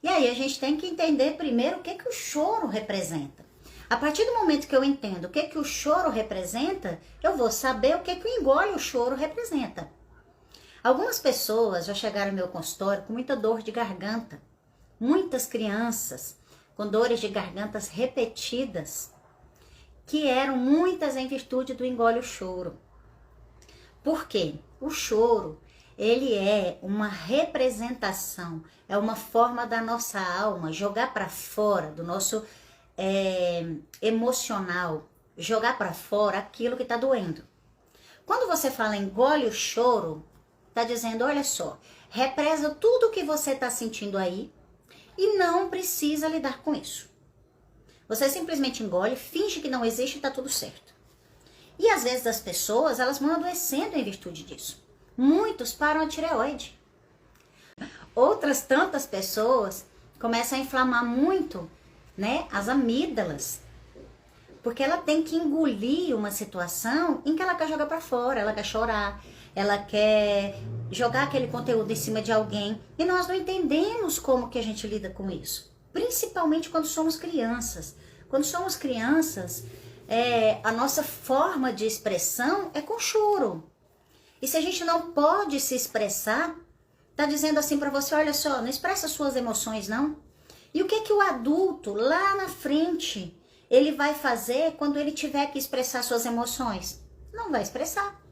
E aí a gente tem que entender primeiro o que o choro representa. A partir do momento que eu entendo o que o choro representa, eu vou saber o que o engole o choro representa. Algumas pessoas já chegaram ao meu consultório com muita dor de garganta. Muitas crianças com dores de gargantas repetidas, que eram muitas em virtude do engole o choro. Por quê? O choro, ele é uma representação, é uma forma da nossa alma jogar para fora, do nosso emocional, jogar para fora aquilo que está doendo. Quando você fala engole o choro, está dizendo, olha só, represa tudo que você está sentindo aí e não precisa lidar com isso. Você simplesmente engole, finge que não existe e está tudo certo. E às vezes as pessoas, elas vão adoecendo em virtude disso. Muitos param a tireoide. Outras tantas pessoas começam a inflamar muito, né, as amígdalas. Porque ela tem que engolir uma situação em que ela quer jogar para fora, ela quer chorar, ela quer jogar aquele conteúdo em cima de alguém. E nós não entendemos como que a gente lida com isso. Principalmente quando somos crianças. Quando somos crianças, a nossa forma de expressão é com choro. E se a gente não pode se expressar, tá dizendo assim para você, olha só, não expressa suas emoções não. E o que o adulto lá na frente, ele vai fazer quando ele tiver que expressar suas emoções? Não vai expressar.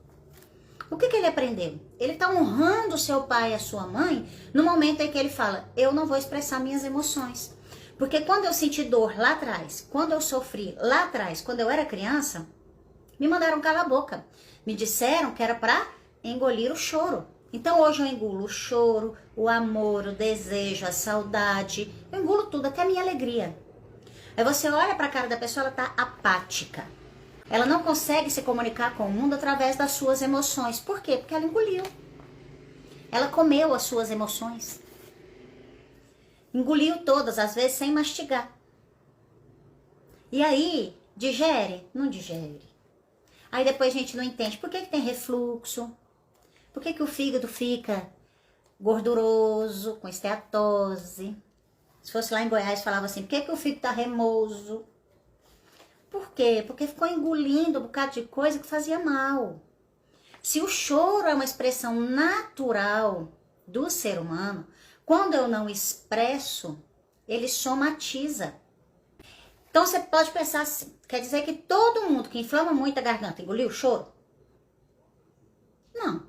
O que ele aprendeu? Ele está honrando seu pai e a sua mãe no momento em que ele fala, eu não vou expressar minhas emoções. Porque quando eu senti dor lá atrás, quando eu sofri lá atrás, quando eu era criança, me mandaram calar a boca. Me disseram que era para engolir o choro. Então hoje eu engulo o choro, o amor, o desejo, a saudade. Eu engulo tudo, até a minha alegria. Aí você olha para a cara da pessoa, ela está apática. Ela não consegue se comunicar com o mundo através das suas emoções. Por quê? Porque ela engoliu. Ela comeu as suas emoções. Engoliu todas, às vezes sem mastigar. E aí, digere? Não digere. Aí depois a gente não entende. Por que tem refluxo? Por que o fígado fica gorduroso, com esteatose? Se fosse lá em Goiás, falava assim, por que o fígado tá remoso? Por quê? Porque ficou engolindo um bocado de coisa que fazia mal. Se o choro é uma expressão natural do ser humano, quando eu não expresso, ele somatiza. Então você pode pensar assim, quer dizer que todo mundo que inflama muito a garganta engoliu o choro? Não.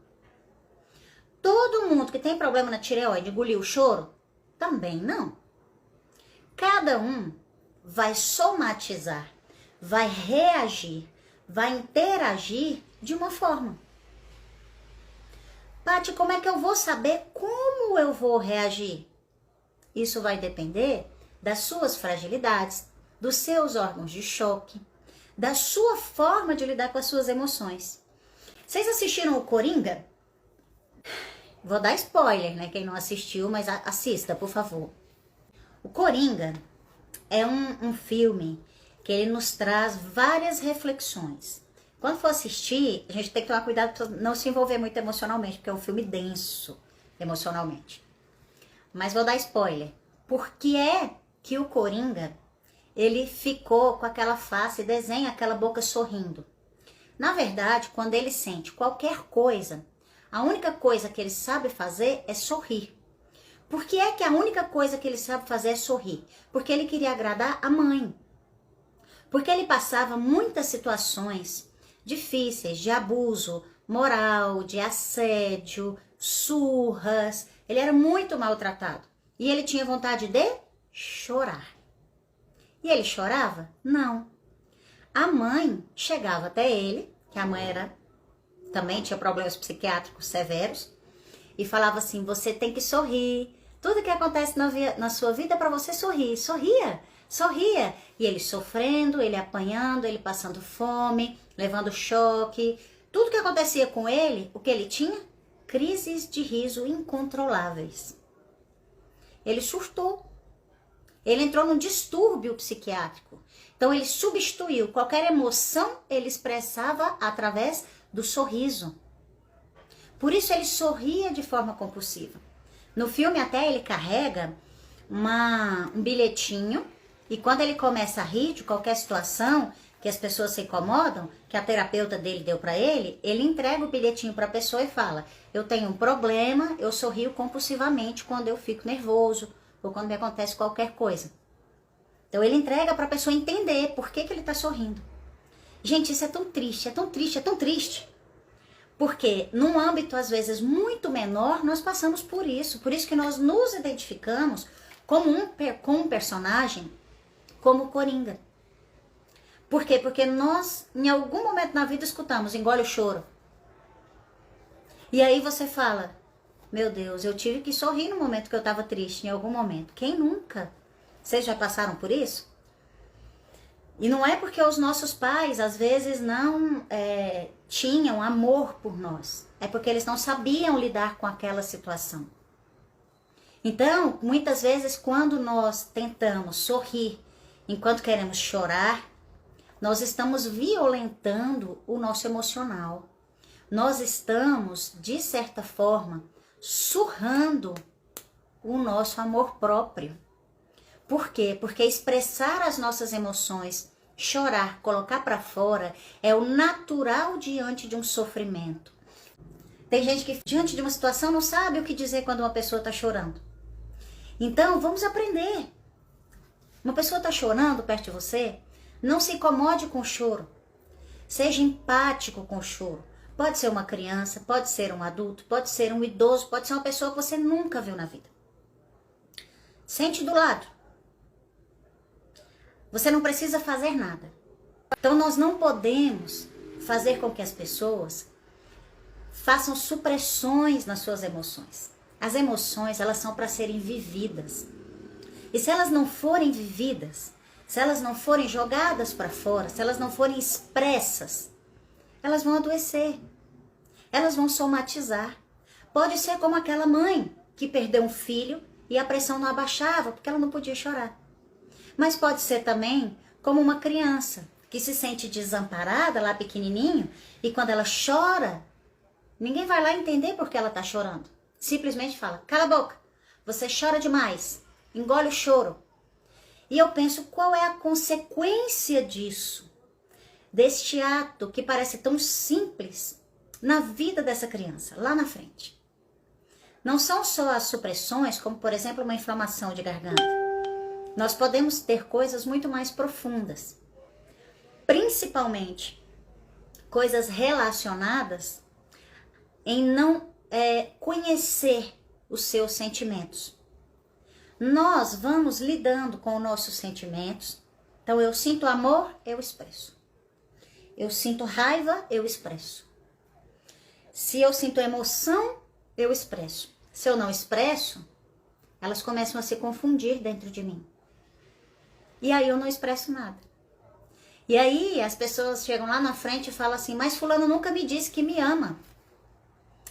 Todo mundo que tem problema na tireoide engoliu o choro? Também não. Cada um vai somatizar, vai reagir, vai interagir de uma forma. Paty, como é que eu vou saber como eu vou reagir? Isso vai depender das suas fragilidades, dos seus órgãos de choque, da sua forma de lidar com as suas emoções. Vocês assistiram o Coringa? Vou dar spoiler, né? Quem não assistiu, mas assista, por favor. O Coringa é um filme que ele nos traz várias reflexões. Quando for assistir, a gente tem que tomar cuidado para não se envolver muito emocionalmente, porque é um filme denso emocionalmente. Mas vou dar spoiler. Por que é que o Coringa, ele ficou com aquela face, desenha aquela boca sorrindo? Na verdade, quando ele sente qualquer coisa, a única coisa que ele sabe fazer é sorrir. Por que é que a única coisa que ele sabe fazer é sorrir? Porque ele queria agradar a mãe. Porque ele passava muitas situações difíceis de abuso moral, de assédio, surras. Ele era muito maltratado. E ele tinha vontade de chorar. E ele chorava? Não. A mãe chegava até ele, que a mãe também tinha problemas psiquiátricos severos, e falava assim, você tem que sorrir. Tudo que acontece na sua vida é para você sorrir. Sorria, sorria. E ele sofrendo, ele apanhando, ele passando fome, levando choque. Tudo que acontecia com ele, o que ele tinha? Crises de riso incontroláveis. Ele surtou. Ele entrou num distúrbio psiquiátrico. Então ele substituiu qualquer emoção, ele expressava através do sorriso. Por isso ele sorria de forma compulsiva. No filme até ele carrega um bilhetinho, e quando ele começa a rir de qualquer situação que as pessoas se incomodam, que a terapeuta dele deu para ele entrega o bilhetinho para a pessoa e fala: eu tenho um problema, eu sorrio compulsivamente quando eu fico nervoso ou quando me acontece qualquer coisa. Então ele entrega para a pessoa entender por que ele está sorrindo. Gente, isso é tão triste, é tão triste, é tão triste. Porque num âmbito às vezes muito menor nós passamos por isso que nós nos identificamos como um personagem como o Coringa. Por quê? Porque nós, em algum momento na vida, escutamos: engole o choro. E aí você fala: meu Deus, eu tive que sorrir no momento que eu estava triste, em algum momento. Quem nunca? Vocês já passaram por isso? E não é porque os nossos pais, às vezes, não tinham amor por nós. É porque eles não sabiam lidar com aquela situação. Então, muitas vezes, quando nós tentamos sorrir enquanto queremos chorar, nós estamos violentando o nosso emocional. Nós estamos, de certa forma, surrando o nosso amor próprio. Por quê? Porque expressar as nossas emoções, chorar, colocar para fora, é o natural diante de um sofrimento. Tem gente que, diante de uma situação, não sabe o que dizer quando uma pessoa está chorando. Então, vamos aprender. Uma pessoa está chorando perto de você, não se incomode com o choro. Seja empático com o choro. Pode ser uma criança, pode ser um adulto, pode ser um idoso, pode ser uma pessoa que você nunca viu na vida. Sente do lado. Você não precisa fazer nada. Então nós não podemos fazer com que as pessoas façam supressões nas suas emoções. As emoções, elas são para serem vividas. E se elas não forem vividas, se elas não forem jogadas para fora, se elas não forem expressas, elas vão adoecer. Elas vão somatizar. Pode ser como aquela mãe que perdeu um filho e a pressão não abaixava porque ela não podia chorar. Mas pode ser também como uma criança que se sente desamparada lá pequenininho e quando ela chora, ninguém vai lá entender por que ela está chorando. Simplesmente fala: cala a boca, você chora demais, engole o choro. E eu penso, qual é a consequência disso? Deste ato que parece tão simples na vida dessa criança, lá na frente. Não são só as supressões, como por exemplo uma inflamação de garganta. Nós podemos ter coisas muito mais profundas. Principalmente coisas relacionadas em não conhecer os seus sentimentos. Nós vamos lidando com os nossos sentimentos. Então eu sinto amor, eu expresso. Eu sinto raiva, eu expresso. Se eu sinto emoção, eu expresso. Se eu não expresso, elas começam a se confundir dentro de mim. E aí eu não expresso nada. E aí as pessoas chegam lá na frente e falam assim: mas fulano nunca me disse que me ama.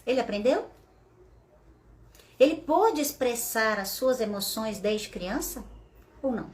Ele aprendeu? Ele pôde expressar as suas emoções desde criança ou não?